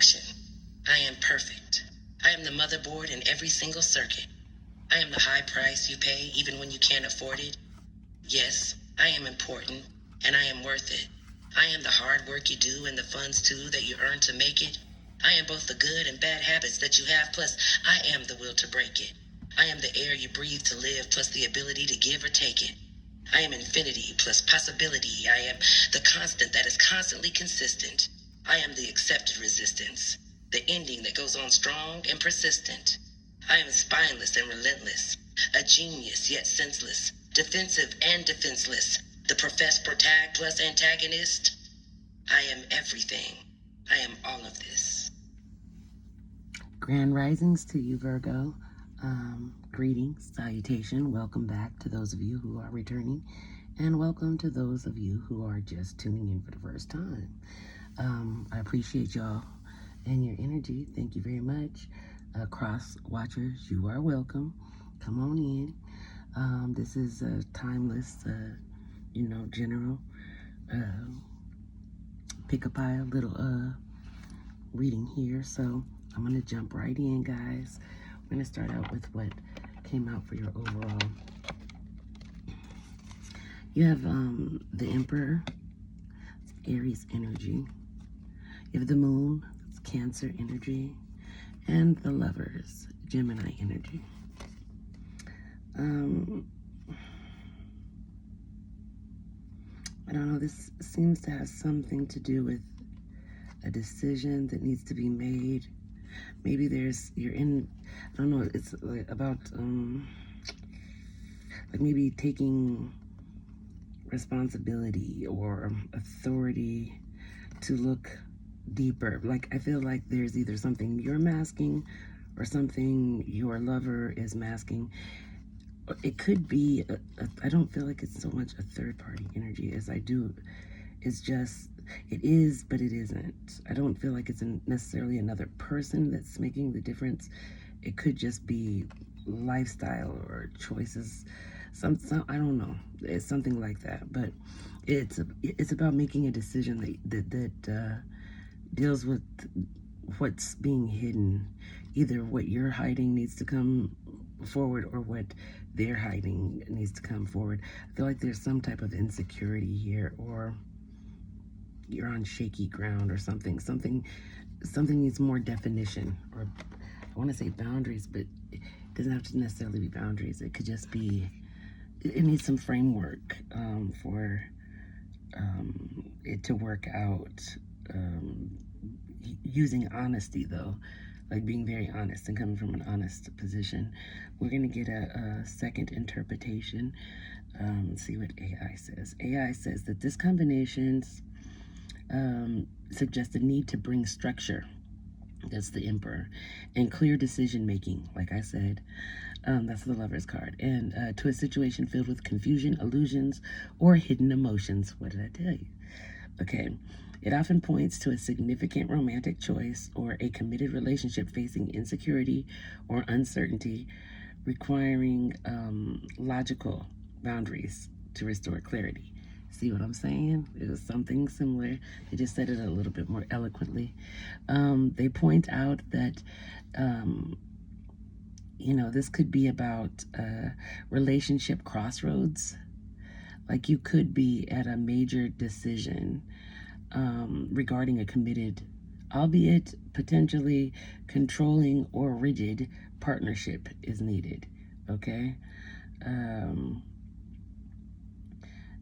perfection. I am perfect. I am the motherboard in every single circuit. I am the high price you pay even when you can't afford it. Yes, I am important, and I am worth it. I am the hard work you do and the funds too that you earn to make it. I am both the good and bad habits that you have, plus I am the will to break it. I am the air you breathe to live, plus the ability to give or take it. I am infinity plus possibility. I am the constant that is constantly consistent. I am the accepted resistance, the ending that goes on strong and persistent. I am spineless and relentless, a genius yet senseless, defensive and defenseless, the professed protag plus antagonist. I am everything. I am all of this. Grand risings to you, Virgo. Greetings, salutation, welcome back to those of you who are returning, and welcome to those of you who are just tuning in for the first time. I appreciate y'all and your energy. Thank you very much. Cross watchers, you are welcome. Come on in. This is a timeless, general pick a pile little reading here. So I'm gonna jump right in, guys. We're gonna start out with what came out for your overall. You have the Emperor, it's Aries energy. You have the Moon, it's Cancer energy, and the Lovers, Gemini energy. I don't know, this seems to have something to do with a decision that needs to be made. Maybe you're in, I don't know, it's like about, like maybe taking responsibility or authority to look deeper. Like, I feel like there's either something you're masking or something your lover is masking. It could be, I don't feel like it's so much a third party energy as I do. It's just, it is, but it isn't. I don't feel like it's necessarily another person that's making the difference. It could just be lifestyle or choices. Some I don't know. It's something like that. But it's about making a decision that deals with what's being hidden. Either what you're hiding needs to come forward or what they're hiding needs to come forward. I feel like there's some type of insecurity here, or you're on shaky ground or something. Something needs more definition, or I want to say boundaries, but it doesn't have to necessarily be boundaries. It could just be, it needs some framework for it to work out. Using honesty, though, like being very honest and coming from an honest position. We're going to get a second interpretation. See what AI says. AI says that this combination suggests a need to bring structure. That's the Emperor. And clear decision making, like I said. That's the Lover's card. And to a situation filled with confusion, illusions, or hidden emotions. What did I tell you? Okay. It often points to a significant romantic choice or a committed relationship facing insecurity or uncertainty, requiring logical boundaries to restore clarity. See what I'm saying? It was something similar. They just said it a little bit more eloquently. They point out that, this could be about relationship crossroads. Like, you could be at a major decision regarding a committed, albeit potentially controlling or rigid partnership is needed. Okay.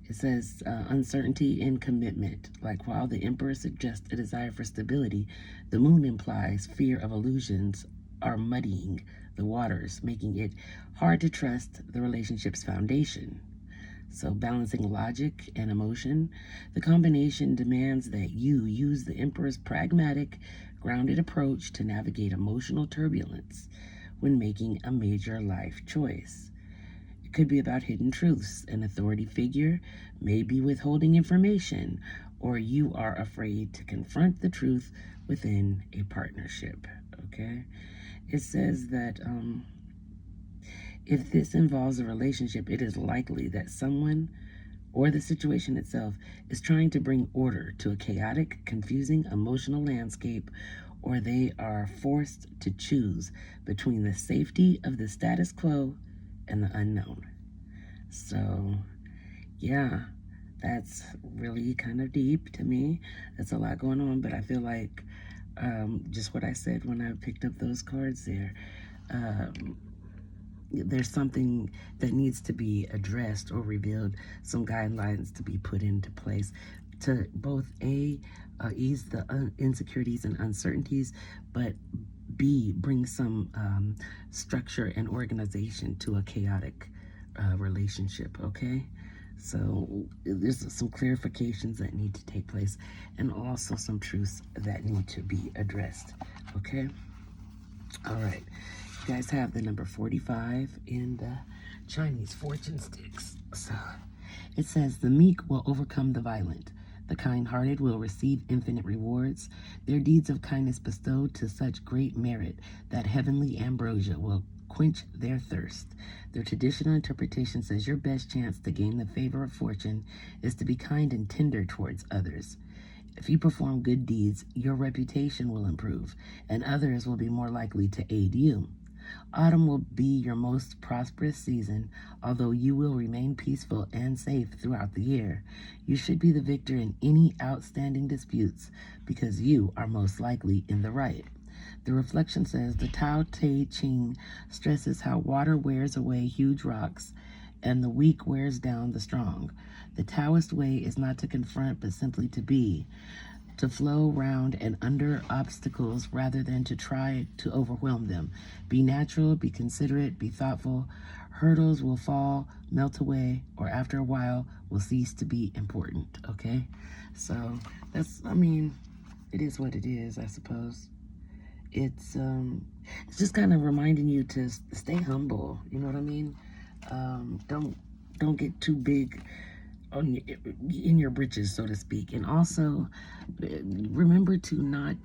It says uncertainty in commitment. Like, while the Emperor suggests a desire for stability, the Moon implies fear of illusions are muddying the waters, making it hard to trust the relationship's foundation. So, balancing logic and emotion, the combination demands that you use the Emperor's pragmatic, grounded approach to navigate emotional turbulence when making a major life choice. It could be about hidden truths. An authority figure may be withholding information, or you are afraid to confront the truth within a partnership. Okay? It says that if this involves a relationship, it is likely that someone or the situation itself is trying to bring order to a chaotic, confusing emotional landscape, or they are forced to choose between the safety of the status quo and the unknown. So, yeah, that's really kind of deep to me. That's a lot going on, but I feel like just what I said when I picked up those cards there. Um, there's something that needs to be addressed or revealed, some guidelines to be put into place to both ease the insecurities and uncertainties, but B, bring some structure and organization to a chaotic relationship. Okay, so there's some clarifications that need to take place, and also some truths that need to be addressed. Okay. All right. You guys have the number 45 in the Chinese fortune sticks. So it says, the meek will overcome the violent. The kind-hearted will receive infinite rewards. Their deeds of kindness bestowed to such great merit that heavenly ambrosia will quench their thirst. Their traditional interpretation says your best chance to gain the favor of fortune is to be kind and tender towards others. If you perform good deeds, your reputation will improve, and others will be more likely to aid you. Autumn will be your most prosperous season, although you will remain peaceful and safe throughout the year. You should be the victor in any outstanding disputes because you are most likely in the right. The reflection says the Tao Te Ching stresses how water wears away huge rocks and the weak wears down the strong. The Taoist way is not to confront but simply to be, to flow round and under obstacles rather than to try to overwhelm them. Be natural, be considerate, be thoughtful. Hurdles will fall, melt away, or after a while will cease to be important, okay? So that's, I mean, it is what it is, I suppose. It's just kind of reminding you to stay humble, you know what I mean? Don't get too big in your britches, so to speak. And also remember to not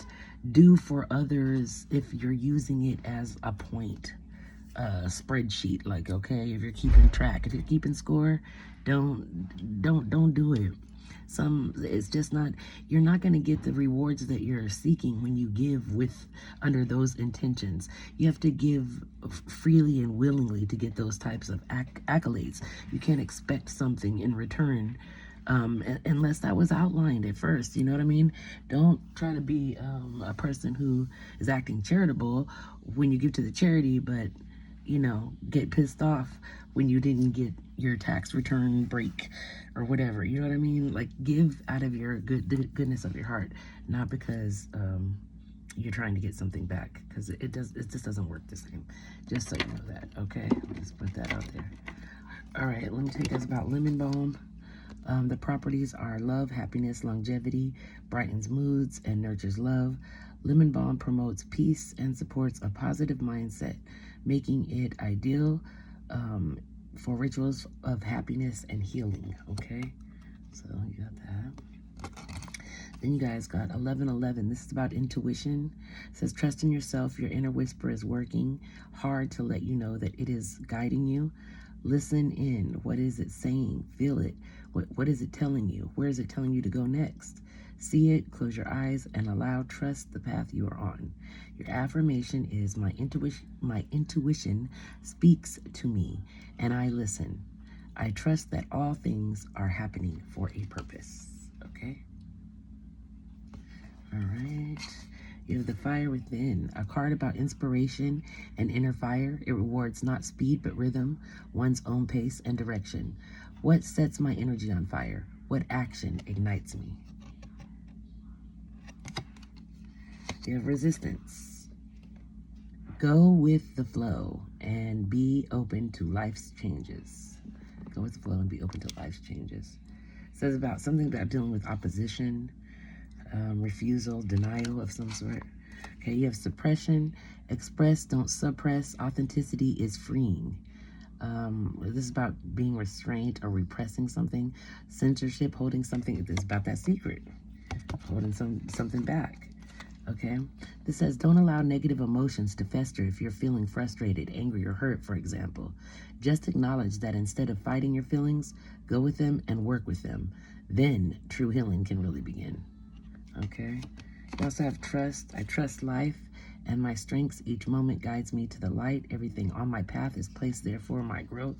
do for others if you're using it as a point spreadsheet. Like, okay, if you're keeping track, if you're keeping score, don't do it. It's just not, you're not going to get the rewards that you're seeking when you give with under those intentions. You have to give freely and willingly to get those types of accolades. You can't expect something in return unless that was outlined at first. You know what I mean? Don't try to be a person who is acting charitable when you give to the charity, but get pissed off when you didn't get your tax return break or whatever. You know what I mean? Like, give out of your goodness of your heart, not because you're trying to get something back, because it just doesn't work the same. Just so you know that, okay? Just put that out there. All right, let me tell you guys about lemon balm. The properties are love, happiness, longevity, brightens moods, and nurtures love. Lemon balm promotes peace and supports a positive mindset, making it ideal for rituals of happiness and healing. Okay, so you got that. Then you guys got 1111. This is about intuition. It says, trust in yourself. Your inner whisper is working hard to let you know that it is guiding you. Listen in. What is it saying? Feel it. What is it telling you? Where is it telling you to go next? See it, close your eyes, and trust the path you are on. Your affirmation is, my intuition speaks to me, and I listen. I trust that all things are happening for a purpose. Okay? All right. You have the fire within, a card about inspiration and inner fire. It rewards not speed, but rhythm, one's own pace and direction. What sets my energy on fire? What action ignites me? You have resistance. Go with the flow and be open to life's changes. Go with the flow and be open to life's changes. It says about something about dealing with opposition, refusal, denial of some sort. Okay, you have suppression. Express, don't suppress. Authenticity is freeing. This is about being restrained or repressing something. Censorship, holding something. It's about that secret, holding something back. Okay, this says don't allow negative emotions to fester. If you're feeling frustrated, angry, or hurt, for example, just acknowledge that instead of fighting your feelings, go with them and work with them. Then true healing can really begin. Okay, You also have trust. I trust life and my strengths. Each moment guides me to the light. Everything on my path is placed there for my growth.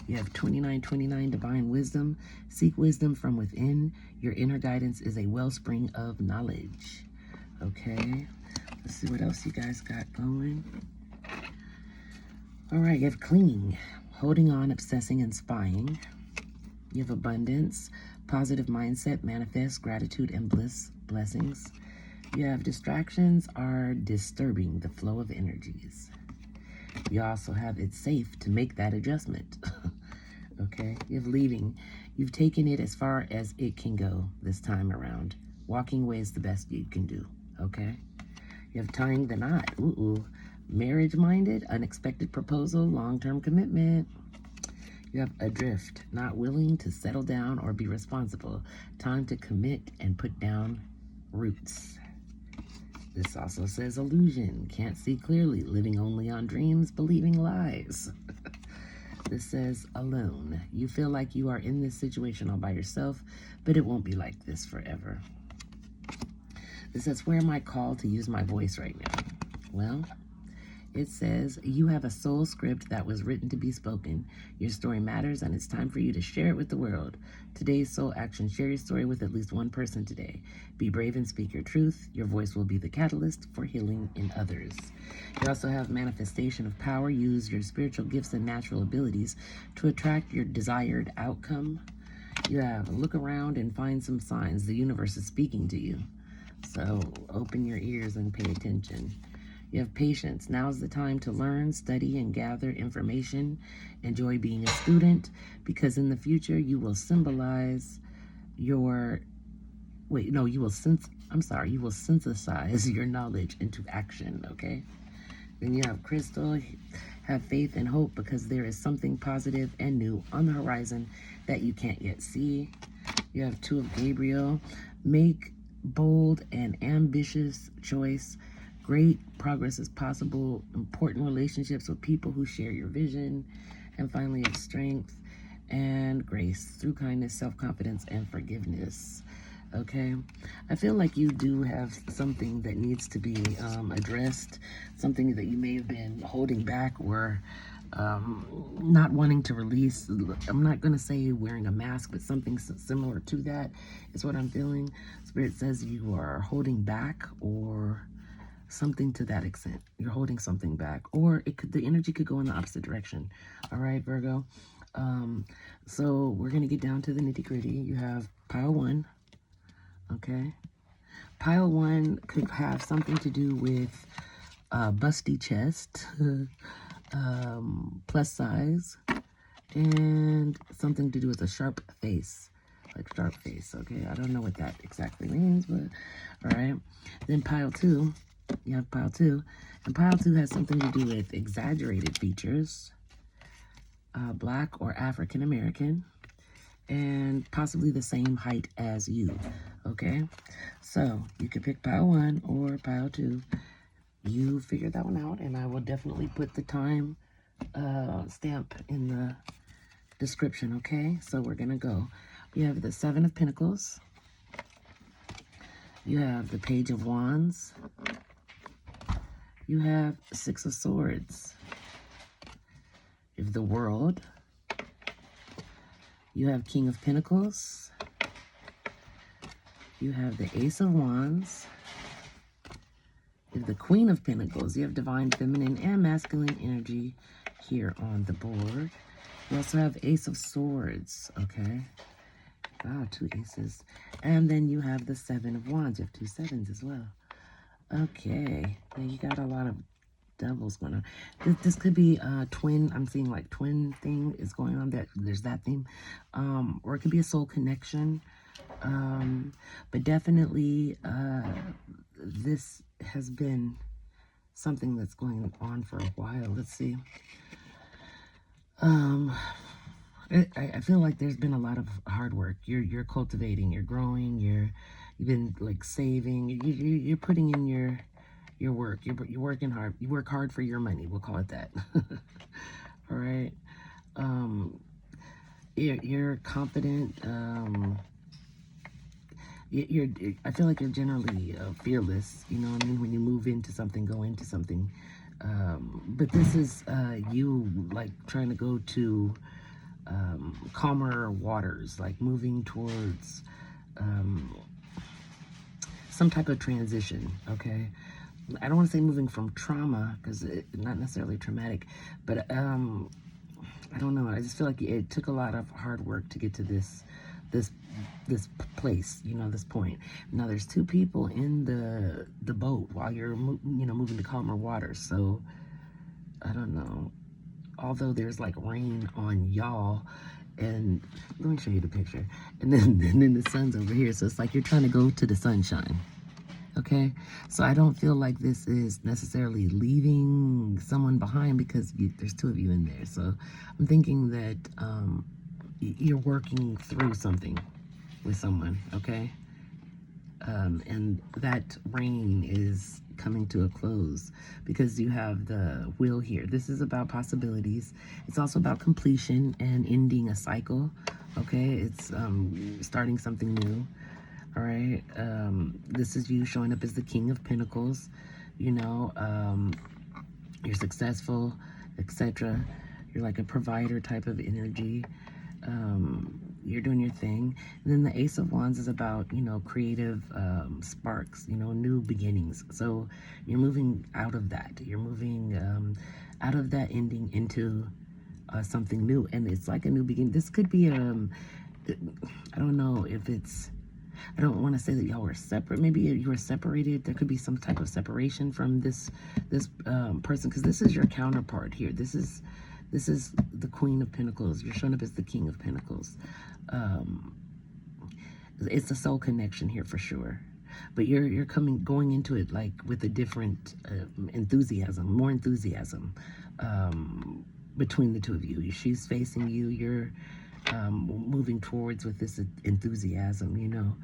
You have 2929, divine wisdom. Seek wisdom from within. Your inner guidance is a wellspring of knowledge. Okay, let's see what else you guys got going. All right, you have clinging, holding on, obsessing, and spying. You have abundance, positive mindset, manifest, gratitude, and blessings. You have distractions are disturbing the flow of energies. You also have it's safe to make that adjustment. Okay, you have leaving. You've taken it as far as it can go this time around. Walking away is the best you can do. Okay, you have tying the knot. Ooh. Marriage-minded, unexpected proposal, long-term commitment. You have adrift, not willing to settle down or be responsible. Time to commit and put down roots. This also says illusion, can't see clearly, living only on dreams, believing lies. This says alone. You feel like you are in this situation all by yourself, but it won't be like this forever. This says, where am I called to use my voice right now? Well, it says, you have a soul script that was written to be spoken. Your story matters, and it's time for you to share it with the world. Today's soul action, share your story with at least one person today. Be brave and speak your truth. Your voice will be the catalyst for healing in others. You also have manifestation of power. Use your spiritual gifts and natural abilities to attract your desired outcome. You have look around and find some signs. The universe is speaking to you. So open your ears and pay attention. You have patience. Now's the time to learn, study, and gather information. Enjoy being a student, because in the future you will symbolize your, you will synthesize your knowledge into action, okay? Then you have crystal. Have faith and hope, because there is something positive and new on the horizon that you can't yet see. You have two of Gabriel. Make bold and ambitious choice. Great progress is possible. Important relationships with people who share your vision. And finally, you have strength and grace through kindness, self-confidence, and forgiveness. Okay, I feel like you do have something that needs to be addressed, something that you may have been holding back or not wanting to release. I'm not going to say wearing a mask, but something similar to that is what I'm feeling. Spirit says you are holding back, or something to that extent. You're holding something back, or the energy could go in the opposite direction. All right, Virgo. So we're going to get down to the nitty gritty. You have pile one. Okay. Pile one could have something to do with busty chest, plus size, and something to do with a sharp face, like sharp face. Okay, I don't know what that exactly means, but all right. Then pile two, you have pile two, and pile two has something to do with exaggerated features, Black or African American, and possibly the same height as you. Okay, so you can pick pile one or pile two. You figure that one out, and I will definitely put the time stamp in the description. Okay, so we're gonna go. You have the Seven of Pentacles. You have the Page of Wands. You have Six of Swords. You have the World. You have King of Pentacles. You have the Ace of Wands. You have the Queen of Pentacles. You have divine feminine and masculine energy here on the board. You also have Ace of Swords, okay? Wow, two aces. And then you have the Seven of Wands. You have two sevens as well. Okay, yeah, you got a lot of doubles going on. This could be a twin. I'm seeing like twin thing is going on. There's that theme. Or it could be a soul connection. But definitely this has been something that's going on for a while. Let's see. I feel like there's been a lot of hard work. You're cultivating, you're growing, you've been like saving. You're putting in your work. You're working hard. You work hard for your money. We'll call it that. All right. You're confident. I feel like you're generally fearless, you know what I mean, when you move into something, go into something. But this is you like trying to go to calmer waters, like moving towards um, some type of transition, okay? I don't want to say moving from trauma, because it's not necessarily traumatic, but I don't know. I just feel like it took a lot of hard work to get to this this place, you know, this point. Now there's two people in the boat while you're moving to calmer waters. So I don't know. Although there's like rain on y'all, and let me show you the picture. And then the sun's over here, so it's like you're trying to go to the sunshine. Okay, so I don't feel like this is necessarily leaving someone behind, because there's two of you in there. So I'm thinking that you're working through something with someone, okay? And that reign is coming to a close because you have the wheel here. This is about possibilities. It's also about completion and ending a cycle, okay? It's starting something new. All right. This is you showing up as the King of Pentacles. You know, you're successful, etc. You're like a provider type of energy. You're doing your thing. And then the Ace of Wands is about, you know, creative sparks, you know, new beginnings. So you're moving out of that. You're moving out of that ending into something new. And it's like a new beginning. This could be, I don't know if it's, I don't want to say that y'all were separate. Maybe you were separated. There could be some type of separation from this person, because this is your counterpart here. This is the Queen of Pentacles. You're showing up as the King of Pentacles. It's a soul connection here for sure. But you're going into it like with a different enthusiasm, more enthusiasm between the two of you. She's facing you. You're moving towards with this enthusiasm, you know.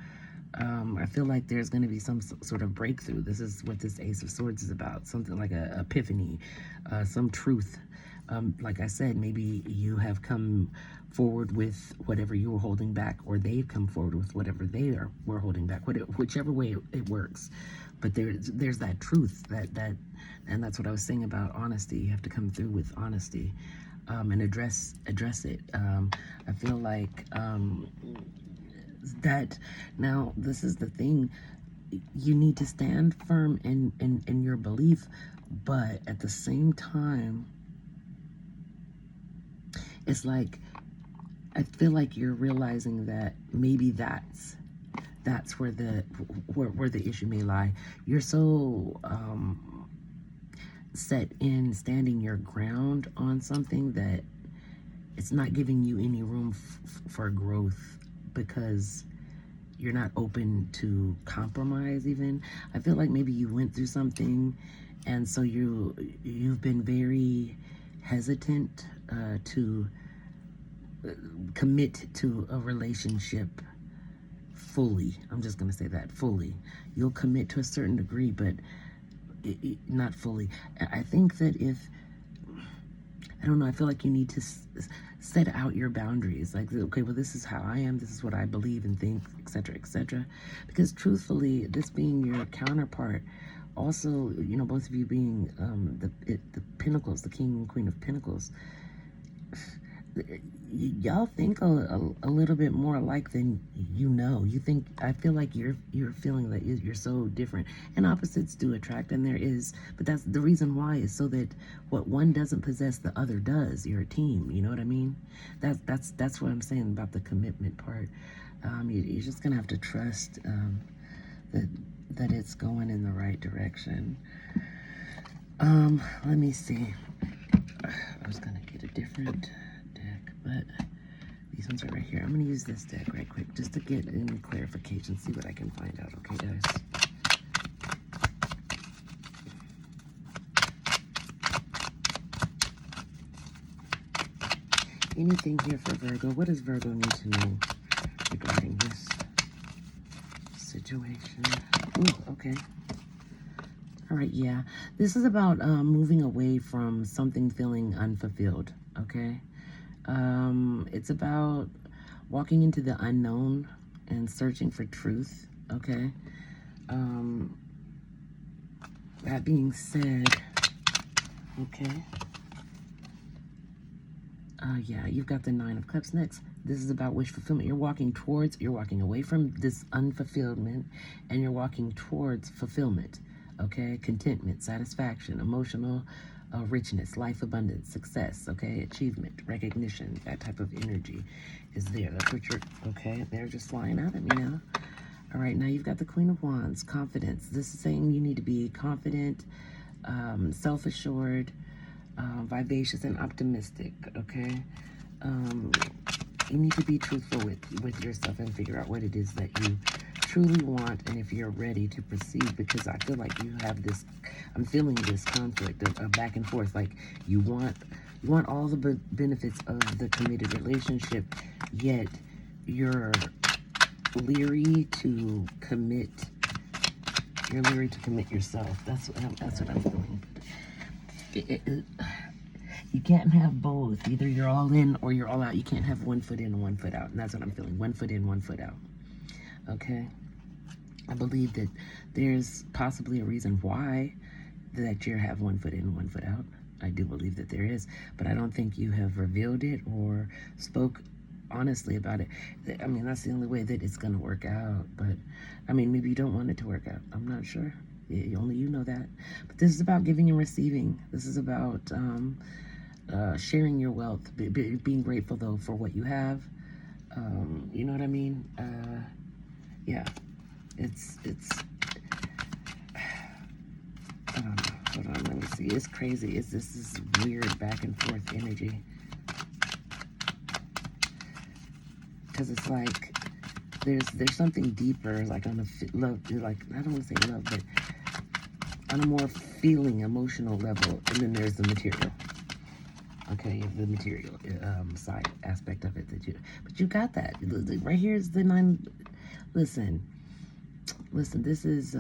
I feel like there's going to be some sort of breakthrough. This is what this Ace of Swords is about. Something like a epiphany, some truth. Like I said, maybe you have come forward with whatever you were holding back, or they've come forward with whatever were holding back, whichever way it works. But there's that truth, and that's what I was saying about honesty. You have to come through with honesty and address it. I feel like that now this is the thing. You need to stand firm in your belief, but at the same time, it's like I feel like you're realizing that maybe that's where the issue may lie. You're so set in standing your ground on something that it's not giving you any room for growth, because you're not open to compromise even. I feel like maybe you went through something, and so you've been very hesitant to commit to a relationship fully. I'm just going to say that, fully. You'll commit to a certain degree, but not fully. I think that I don't know, I feel like you need to set out your boundaries. Like, okay, well, this is how I am, this is what I believe and think, etc., etc. Because truthfully, this being your counterpart, also, you know, both of you being the Pentacles, the King and Queen of Pentacles, y'all think a little bit more alike than you know. You think, I feel like you're feeling that you're so different, and opposites do attract, and there is, but that's the reason why, is so that what one doesn't possess, the other does. You're a team, you know what I mean? That's what I'm saying about the commitment part. You're just gonna have to trust that it's going in the right direction. Let me see. I was gonna get a different deck, but these ones are right here. I'm gonna use this deck right quick just to get any clarification, see what I can find out, okay, guys? Anything here for Virgo? What does Virgo need to know regarding this situation? Ooh, okay. All right, yeah. This is about moving away from something feeling unfulfilled, okay? It's about walking into the unknown and searching for truth. okay? Um, that being said, okay, yeah, you've got the Nine of Cups next. This is about wish fulfillment. You're walking away from this unfulfillment, and you're walking towards fulfillment, okay? Contentment, satisfaction, emotional richness, life abundance, success, okay? Achievement, recognition, that type of energy is there. That's what you're, okay? They're just flying out at me now. All right, now you've got the Queen of Wands, confidence. This is saying you need to be confident, self-assured, vivacious, and optimistic, okay? Um, you need to be truthful with yourself and figure out what it is that you truly want and if you're ready to proceed, because I feel like you have this, I'm feeling this conflict of back and forth. Like you want all the benefits of the committed relationship, yet you're leery to commit. You're leery to commit yourself. That's what I'm feeling. You can't have both. Either you're all in or you're all out. You can't have one foot in and one foot out. And that's what I'm feeling. One foot in, one foot out. Okay? I believe that there's possibly a reason why that you have one foot in and one foot out. I do believe that there is. But I don't think you have revealed it or spoke honestly about it. I mean, that's the only way that it's going to work out. But, I mean, maybe you don't want it to work out. I'm not sure. Only you know that. But this is about giving and receiving. This is about sharing your wealth, being grateful though for what you have. You know what I mean? Yeah, it's. I don't know. Hold on, let me see. It's crazy. This is weird back and forth energy, because it's like there's something deeper, like on a love, like I don't want to say love, but on a more feeling, emotional level, and then there's the material. Okay, the material side aspect of it but you got that. Right here is the nine. Listen, this is,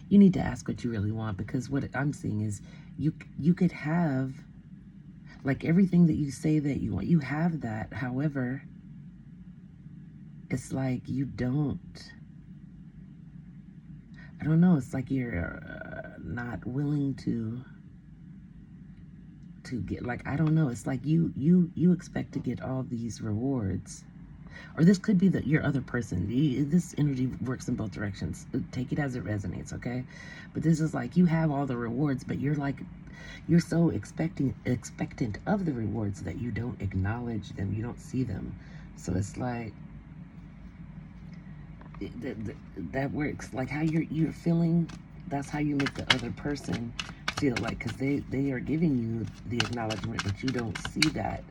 you need to ask what you really want, because what I'm seeing is you could have, like, everything that you say that you want, you have that. However, it's like you don't, I don't know, it's like you're not willing to get, like, I don't know, it's like you expect to get all these rewards, or this could be your other person. This energy works in both directions. Take it as it resonates, okay? But this is like you have all the rewards, but you're so expectant of the rewards that you don't acknowledge them, you don't see them. So it's like that works. Like how you're feeling, that's how you make the other person feel, like, because they are giving you the acknowledgement, but you don't see that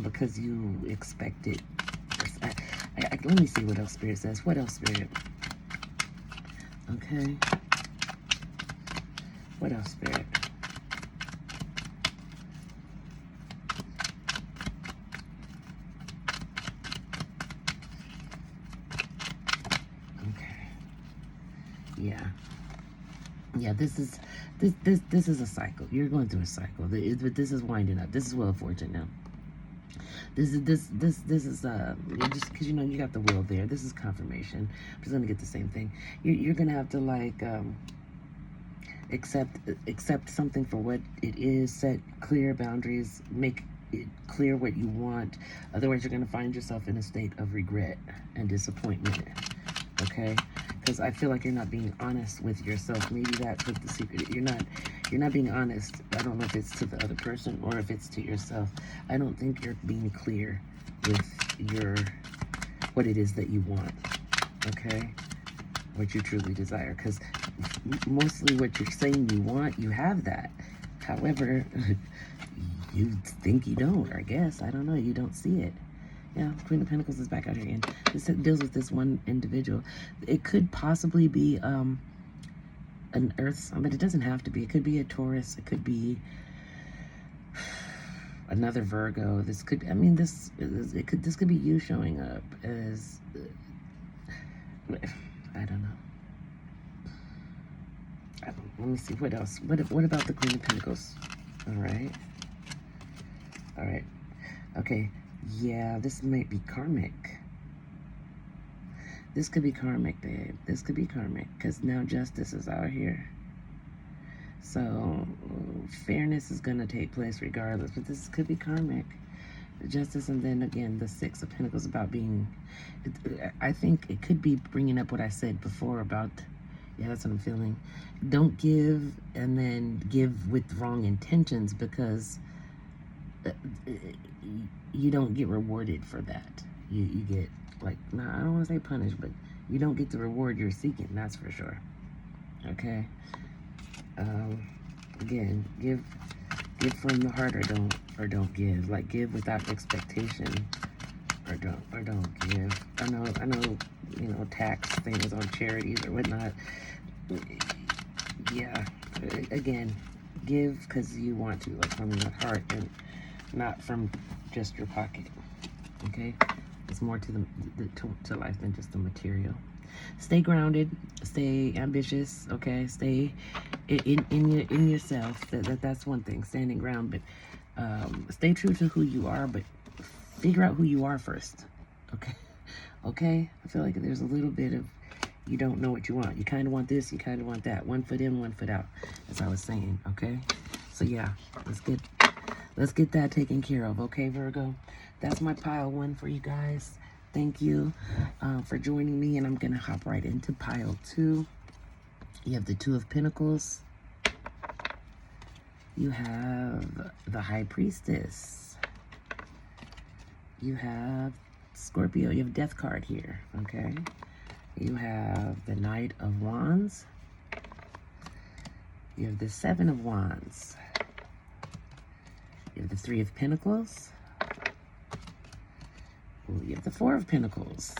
because you expect it. Let me see what else Spirit says. What else, Spirit? Okay. What else, Spirit? Okay. Yeah. Yeah, this is a cycle. You're going through a cycle. But this is winding up. This is Wheel of Fortune now. This is just because you got the wheel there. This is confirmation. I'm just gonna get the same thing. You're gonna have to, like, accept something for what it is. Set clear boundaries. Make it clear what you want. Otherwise, you're gonna find yourself in a state of regret and disappointment. Okay, because I feel like you're not being honest with yourself. Maybe that's what the secret. You're not being honest. I don't know if it's to the other person or if it's to yourself. I don't think you're being clear with what it is that you want. Okay, what you truly desire. Because mostly what you're saying you want, you have that. However, you think you don't, I guess. I don't know. You don't see it. Yeah, Queen of Pentacles is back out here again. This deals with this one individual. It could possibly be an Earth sign, but it doesn't have to be. It could be a Taurus. It could be another Virgo. This could be you showing up as I don't know. Let me see what else. What about the Queen of Pentacles? All right. Okay. Yeah, this might be karmic. This could be karmic, babe. This could be karmic, because now justice is out here. So fairness is going to take place regardless, but this could be karmic. Justice, and then again, the Six of Pentacles about being, I think it could be bringing up what I said before about, yeah, that's what I'm feeling. Don't give and then give with wrong intentions, because you don't get rewarded for that. You get, like, no, I don't want to say punished, but you don't get the reward you're seeking, that's for sure. Okay? Again, give from the heart, or don't give. Like, give without expectation, or don't give. I know, you know, tax things on charities or whatnot. Yeah, again, give because you want to, like from the heart, and not from just your pocket. Okay, it's more to to life than just the material. Stay grounded, stay ambitious. Okay, stay in yourself. That's one thing. Standing ground, but stay true to who you are, but figure out who you are first. Okay, okay. I feel like there's a little bit of, you don't know what you want. You kind of want this, you kind of want that. 1 foot in, 1 foot out, as I was saying. Okay, so yeah, let's get that taken care of. Okay, Virgo. That's my pile 1 for you guys. Thank you for joining me, and I'm gonna hop right into pile 2. You have the Two of Pentacles. You have the High Priestess. You have Scorpio. You have Death card here. Okay. You have the Knight of Wands. You have the Seven of Wands. You have the Three of Pentacles. Ooh, you have the Four of Pentacles.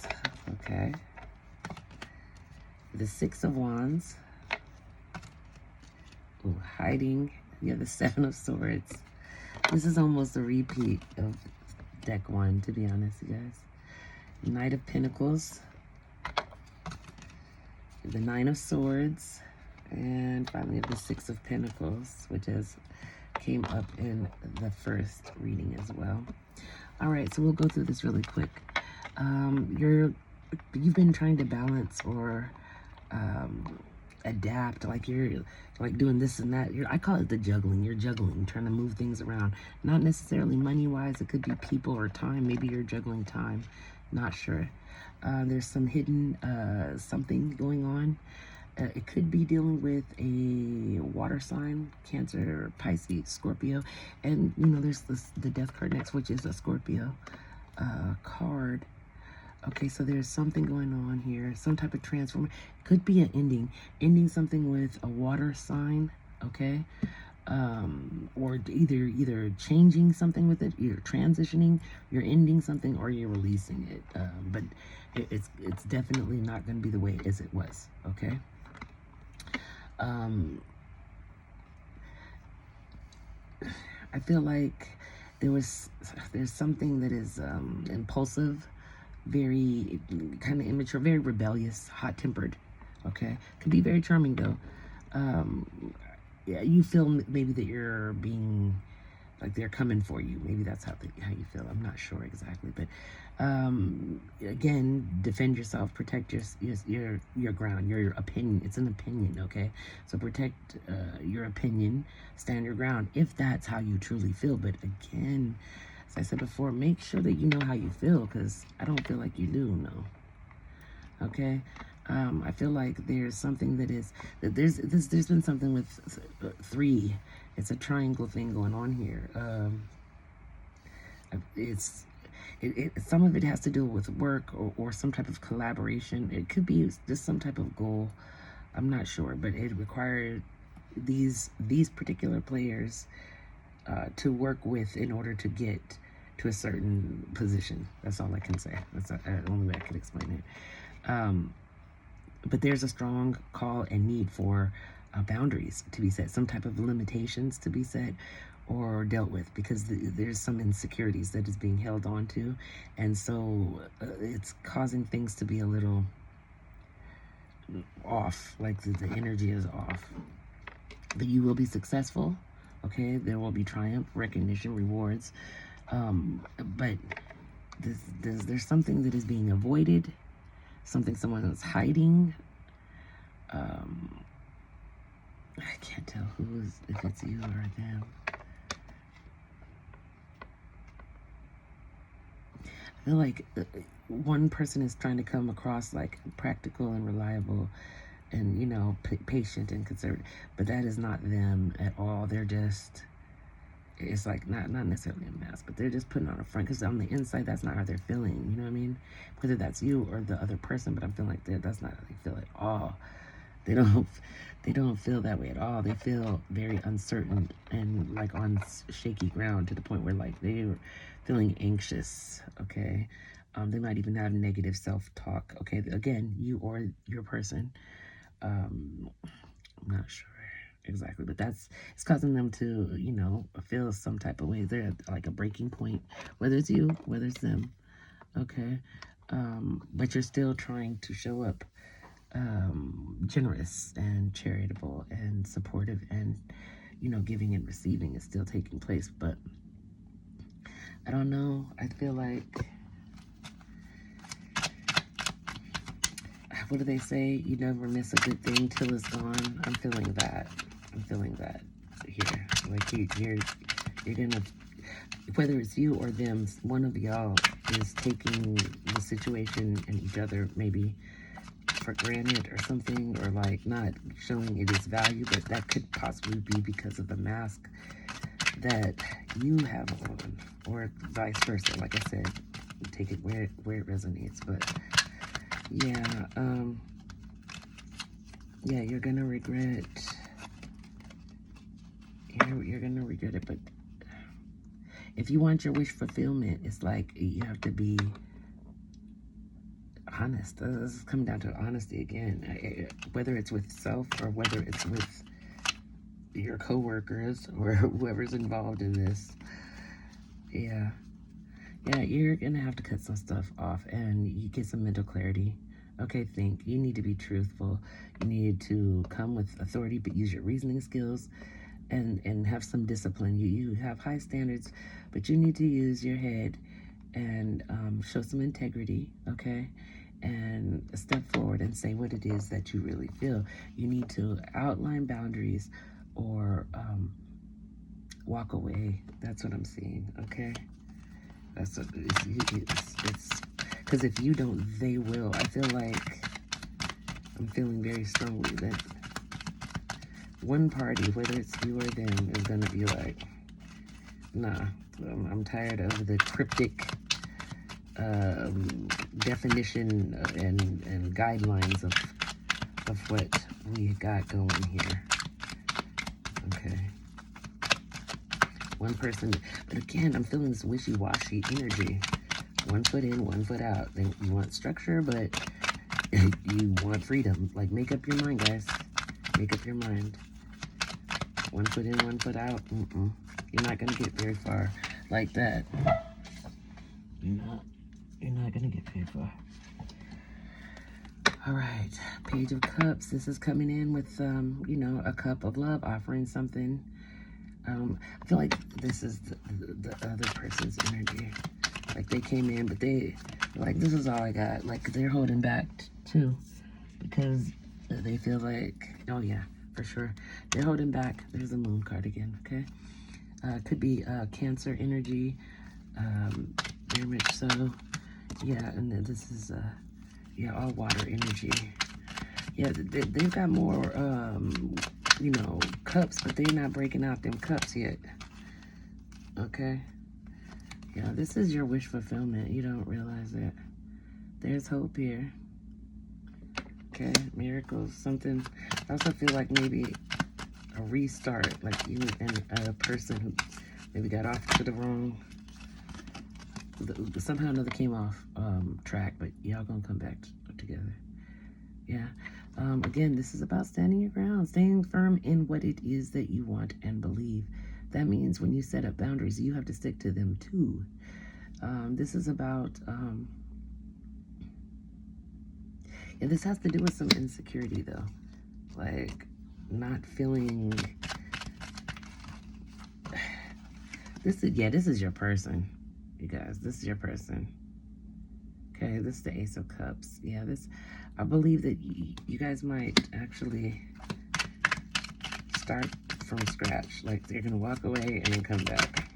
Okay. The Six of Wands. Ooh, hiding. You have the Seven of Swords. This is almost a repeat of deck 1, to be honest, you guys. Knight of Pentacles. The Nine of Swords. And finally the Six of Pentacles, which came up in the first reading as well. All right, so we'll go through this really quick. You've been trying to balance or adapt, like you're like doing this and that. I call it the juggling. You're juggling, trying to move things around. Not necessarily money-wise. It could be people or time. Maybe you're juggling time. Not sure. There's some hidden something going on. It could be dealing with a water sign, Cancer, Pisces, Scorpio. And, you know, there's the Death card next, which is a Scorpio card. Okay, so there's something going on here. Some type of transform. Could be an ending. Ending something with a water sign, okay? Or either changing something with it, either transitioning, you're ending something, or you're releasing it. But it's definitely not going to be the way as it was, okay? I feel like there's something that is impulsive, very kind of immature, very rebellious, hot-tempered. Okay, could be very charming though. Yeah, you feel maybe that you're being like they're coming for you. Maybe that's how you feel. I'm not sure exactly, but again, defend yourself, protect your ground, your opinion. It's an opinion, okay? So protect your opinion, stand your ground if that's how you truly feel. But again, as I said before, make sure that you know how you feel, because I don't feel like you do know. Okay. I feel like there's something there's been something with 3. It's a triangle thing going on here. Some of it has to do with work or some type of collaboration. It could be just some type of goal. I'm not sure, but it required these particular players to work with in order to get to a certain position. That's all I can say. That's the only way I can explain it. But there's a strong call and need for boundaries to be set, some type of limitations to be set or dealt with, because there's some insecurities that is being held on to, and so it's causing things to be a little off, like the energy is off. But you will be successful, okay? There will be triumph, recognition, rewards, but there's something that is being avoided. something someone is hiding. I can't tell if it's you or them. I feel like one person is trying to come across like practical and reliable and, you know, patient and conservative, but that is not them at all. They're just, it's like not necessarily a mask, but they're just putting on a front, because on the inside, that's not how they're feeling. You know what I mean? Whether that's you or the other person, but I'm feeling like that's not how they feel at all. They don't feel that way at all. They feel very uncertain and like on shaky ground, to the point where like they're feeling anxious. Okay. They might even have negative self-talk. Okay. Again, you or your person. I'm not sure exactly, but it's causing them to, you know, feel some type of way. They're at like a breaking point, whether it's you, whether it's them. Okay. But you're still trying to show up generous and charitable and supportive, and, you know, giving and receiving is still taking place. But I don't know. I feel like, what do they say? You never miss a good thing till it's gone. I'm feeling that. I'm feeling that here. Like you're gonna, whether it's you or them, one of y'all is taking the situation and each other maybe for granted or something, or like not showing it its value. But that could possibly be because of the mask that you have on, or vice versa. Like I said, take it where it resonates. But yeah, yeah, you're gonna regret. You're gonna regret it. But if you want your wish fulfillment, it's like you have to be honest. This is coming down to honesty again. Whether it's with self or whether it's with your coworkers or whoever's involved in this. Yeah, you're gonna have to cut some stuff off, and you get some mental clarity. Okay, think. You need to be truthful. You need to come with authority, but use your reasoning skills, and have some discipline. You have high standards, but you need to use your head and show some integrity, okay? And step forward and say what it is that you really feel. You need to outline boundaries, or walk away. That's what I'm seeing, okay? That's what it's because if you don't, they will. I feel like I'm feeling very strongly that one party, whether it's you or them, is gonna be like, nah, I'm tired of the cryptic definition and guidelines of what we got going here. Okay. One person, but again, I'm feeling this wishy-washy energy. One foot in, one foot out. Then you want structure, but you want freedom. Like, make up your mind, guys. Make up your mind. One foot in, one foot out. You're not gonna get very far like that. You're not gonna get very far. All right, Page of Cups. This is coming in with, you know, a cup of love, offering something. I feel like this is the other person's energy. Like, they came in, but they're like, this is all I got. Like, they're holding back too, because they feel like, oh yeah, for sure, they're holding back. There's a moon card again, okay? Could be Cancer energy, very much so. Yeah, and then this is, yeah, all water energy. Yeah, they've got more, you know, cups, but they're not breaking out them cups yet. Okay? Yeah, this is your wish fulfillment. You don't realize it. There's hope here. Okay, miracles, something. I also feel like maybe a restart, like you and a person who maybe got off to the wrong, somehow or another came off track, but y'all gonna come back together. Yeah. Again, this is about standing your ground, staying firm in what it is that you want and believe. That means when you set up boundaries, you have to stick to them too. This is about, yeah, this has to do with some insecurity though. Like, not feeling, this is your person, you guys. This is your person. Okay, this is the Ace of Cups. Yeah, this, I believe that you guys might actually start from scratch. Like, they're going to walk away and then come back.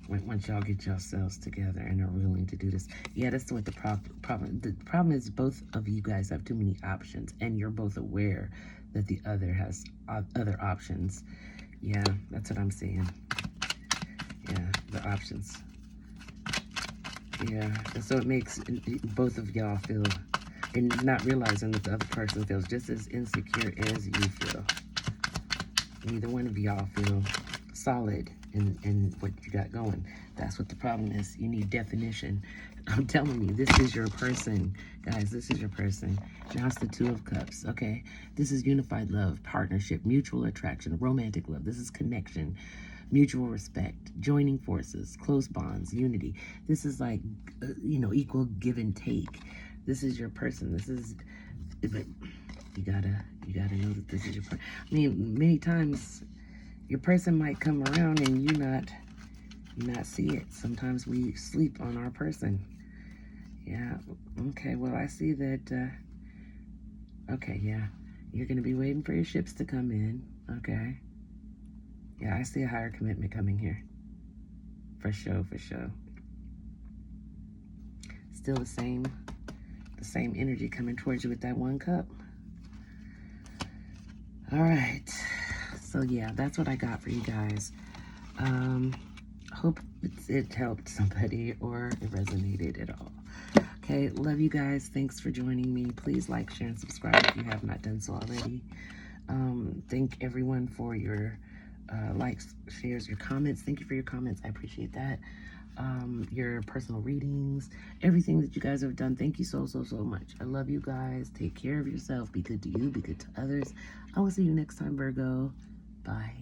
Once y'all get yourselves together and are willing to do this. Yeah, that's what the problem. The problem is both of you guys have too many options, and you're both aware that the other has other options. Yeah, that's what I'm saying. Yeah, the options. Yeah, and so it makes both of y'all feel, and not realizing that the other person feels just as insecure as you feel. Neither one of y'all feel solid in what you got going. That's what the problem is. You need definition. I'm telling you, this is your person. Guys, this is your person. Now it's the Two of Cups, okay? This is unified love, partnership, mutual attraction, romantic love. This is connection, mutual respect, joining forces, close bonds, unity. This is like, equal give and take. This is your person. This is, but you gotta know that this is your person. I mean, many times your person might come around and you not see it. Sometimes we sleep on our person. Yeah. Okay. Well, I see that. Okay. Yeah. You're gonna be waiting for your ships to come in. Okay. Yeah, I see a higher commitment coming here. For sure. For sure. Still the same energy coming towards you with that one cup. All right. So yeah, that's what I got for you guys. Hope it helped somebody or it resonated at all. Okay, love you guys. Thanks for joining me. Please like, share, and subscribe if you have not done so already. Thank everyone for your likes, shares, your comments. Thank you for your comments. I appreciate that. Your personal readings, everything that you guys have done. Thank you so much. I love you guys. Take care of yourself. Be good to you. Be good to others. I will see you next time, Virgo. Bye.